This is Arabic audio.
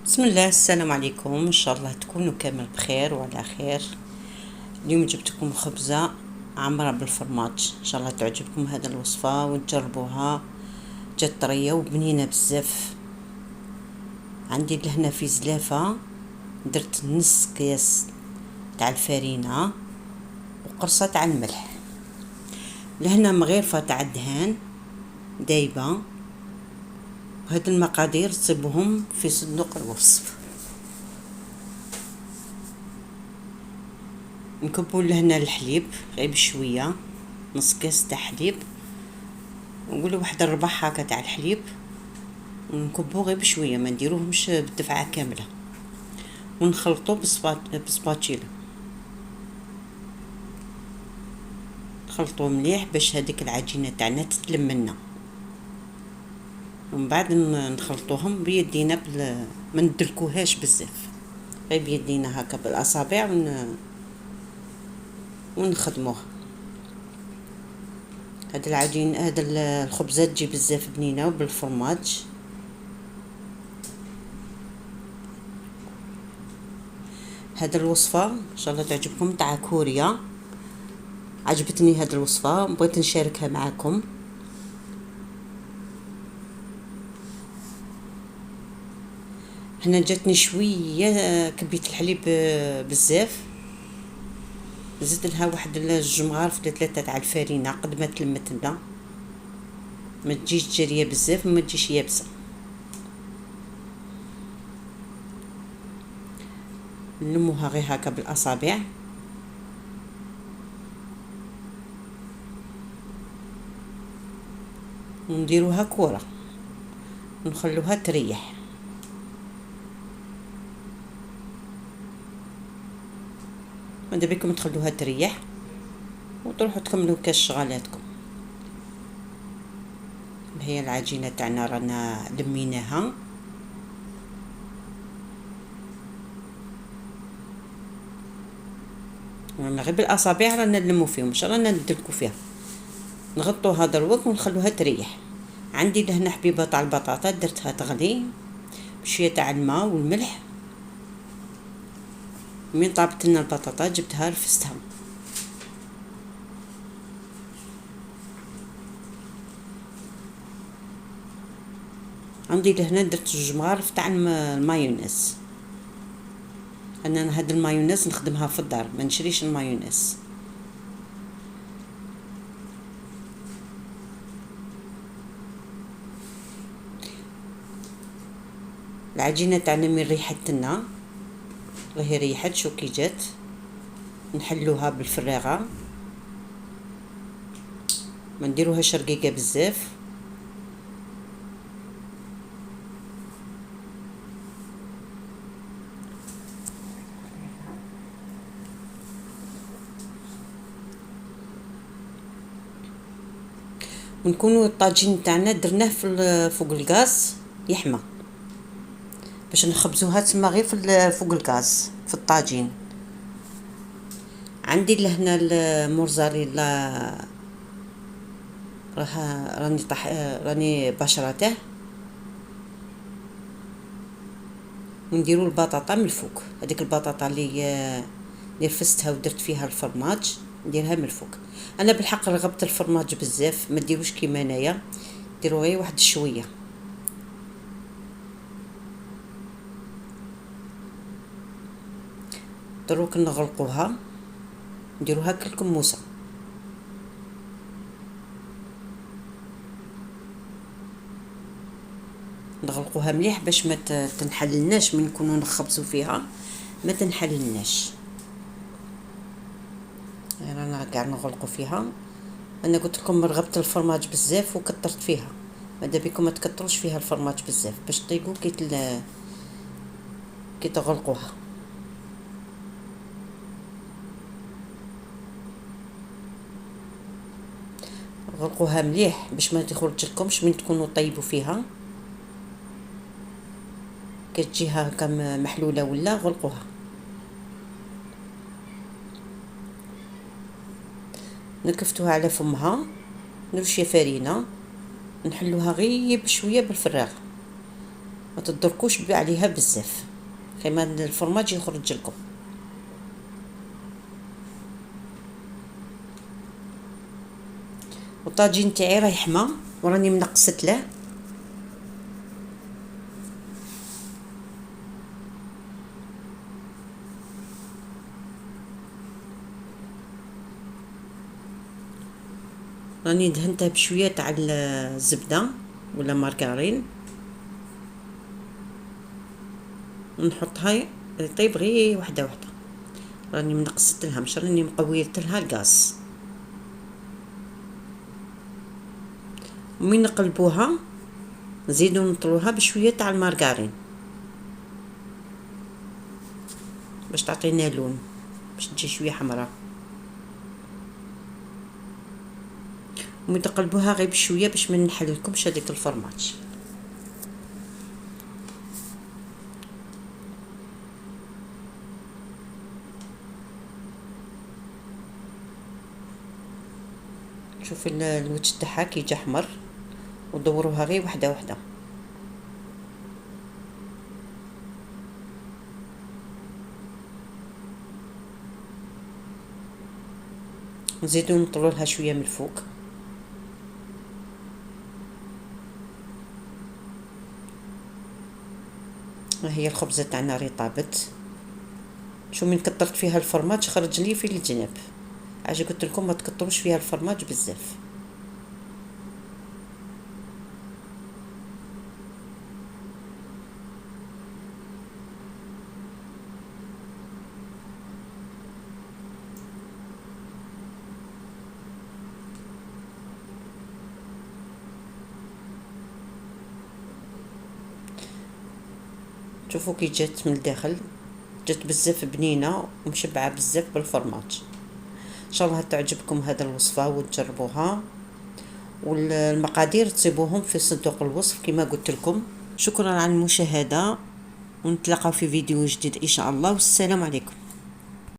بسم الله، السلام عليكم. ان شاء الله تكونوا كامل بخير وعلى خير. اليوم جبتكم خبزة عمرة بالفرماج، ان شاء الله تعجبكم هذه الوصفة وتجربوها. جات طرية وبنينة بزاف. عندي لهنا في زلافة درت نص كياس تاع الفرينة وقرصة تاع الملح. لهنا مغرفة تاع الدهان دايبة. وهاد المقادير تصيبهم في صندوق الوصف. نكبو لهنا الحليب غير بشويه، نص كاس تاع حليب، نقولوا واحد الربع هكا تاع الحليب، ونكبو غير بشويه، ما نديروهمش بالدفعه كامله، ونخلطو بسباتشيلا. نخلطو مليح باش هذيك العجينه تاعنا تتلم لنا، ومن بعد نخلطوهم بيدينا ما ندلكوهاش بزاف، غير بيدينا هكا بالاصابع ونخدموها. هاد العجين هاد الخبزات تجي بزاف بنينه وبالفرماج. هاد الوصفه ان شاء الله تعجبكم، تاع كوريا. عجبتني هاد الوصفه، بغيت نشاركها معكم. هنا جاتني شويه كبيت الحليب بزاف، زدت لها واحد جوج مغارف ولا ثلاثه تاع الفرينه قد ما تلمت لنا، ما تجيش جاريه بزاف وما تجيش يابسه. نلموها غير هكا بالاصابع، ونديروها كره ونخلوها تريح. ماذا بكم تخلوها تريح وتروحوا تكملوا كاش شغالاتكم. هي العجينه تاعنا رانا لميناها، رانا غير بالاصابع رانا نلمو فيهم، مش رانا ندلكو فيها. نغطوها دروك ونخلوها تريح. عندي لهنا حبيبه تاع البطاطا درتها تغلي بشويه تاع الماء والملح. من طابت لنا البطاطا جبتها رفستها. عندي لهنا درت جوج مغارف تاع المايونيز. انا هاد المايونيز نخدمها في الدار، ما نشريش المايونيز. العجينه تاعنا من ريحتنا راهي ريحت شو كي جات. نحلوها بالفراغه، ما نديروهاش رقيقه بزاف. ونكونوا الطاجين تاعنا درناه فوق الغاز يحمى، باش نخبزوها تما غير فوق الغاز في الطاجين. عندي لهنا الموزاريلا راني بشرته، ونديروا البطاطا من الفوق. هذيك البطاطا اللي رفستها ودرت فيها الفرماج نديرها من الفوق. انا بالحق رغبت الفرماج بزاف، ما ديروش كيما انايا، ديروا غير واحد شويه. دروك نغلقوها، نديروها كالكموسه. نغلقوها مليح باش ما تنحللناش من نكونوا نخبزوا فيها، ما تنحللناش. رانا قاعد نغلقوا فيها. انا قلت لكم رغبت الفرماج بزاف وكثرت فيها، ماذا بكم ما تكثروش فيها الفرماج بزاف باش طيقوا كي تغلقوها. غلقوها مليح باش ما تخرج لكمش من تكونوا طيبوا فيها. كتجيها هكا محلوله ولا غلقوها. نكفتوها على فمها، نديرو شويه فرينه، نحلوها غير بشويه بالفراغ. ما تدركوش عليها بزاف كما الفرماج يخرج لكم. والطاجين تاعي راه يحمى وراني منقصت له. راني دهنتها بشويه تاع الزبده ولا مارغرين، ونحطها يطيب غير وحده وحده. راني منقصت لها، مش راني مقويت لها الغاز. ومن نقلبوها نزيدو نطلوها بشويه تاع المارغرين باش تعطينا لون، باش تجي شويه حمراء. ومن تقلبوها غير بشويه باش ما نحللكمش هذيك الفرماج. شوفي الوجه تاعها كي يجي احمر، ودوروها غير وحده وحده. نزيدو نطلو لها شويه من الفوق. ها هي الخبزه تاعنا ري طابت. شو من كترت فيها الفرماج خرج لي في الجناب. عاجي قلت لكم ما تكتروش فيها الفرماج بزاف. شوفوا كي جات من الداخل، جات بزاف بنينه ومشبعه بزاف بالفرماج. ان شاء الله تعجبكم هذا الوصفه وتجربوها، والمقادير تصيبوهم في صندوق الوصف كما قلت لكم. شكرا على المشاهده، ونتلاقاو في فيديو جديد ان شاء الله، والسلام عليكم.